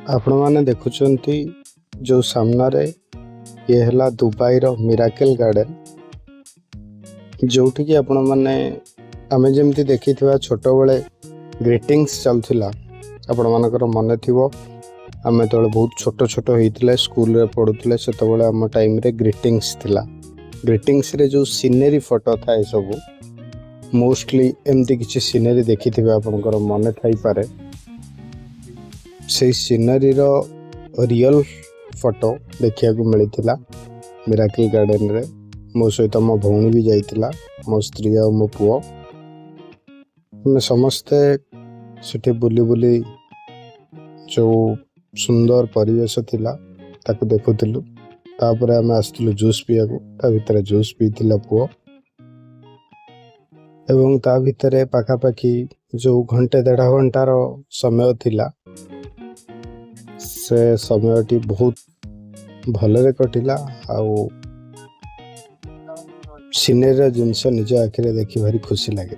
आपण मैंने देखुंट जो सामने ये है दुबई रो मिराकल गार्डन जोटि कि आपण मैंने आमे जमती देखी छोट बड़े ग्रीटिंग्स चलता आपण मानकर मन थी आम तो बहुत छोट छोट होते स्कूल रे पढ़ुले से आम टाइम रे ग्रीटिंग्स थिला। ग्रीटिंग्स रे जो सीनेरी फोटो था सब मोस्टली एमती किसी सीनेरी देखी थे आपंकर मन थी पारे से सीनरी रो रियल फोटो देखा मिलता मिराकल गार्डन रे। मो सहित मो भौणी भी जाइतिला, मो स्त्री और मो पुओ मैं समस्ते सेठी बुली बुली जो सुंदर परिवेश थिला ताको देखुथिलु। तापरे आमे आस्तिलु जूस पिया को, ता भितरे जूस पीतिला पुओ एवं ता भितरे पाखापाखि जो घंटे 1.5 घंटार समय थिला से समयटी बहुत भलरे कटिला। आउ सीनेरी जिनस निज आखिरे देखि भारी खुशी लगे।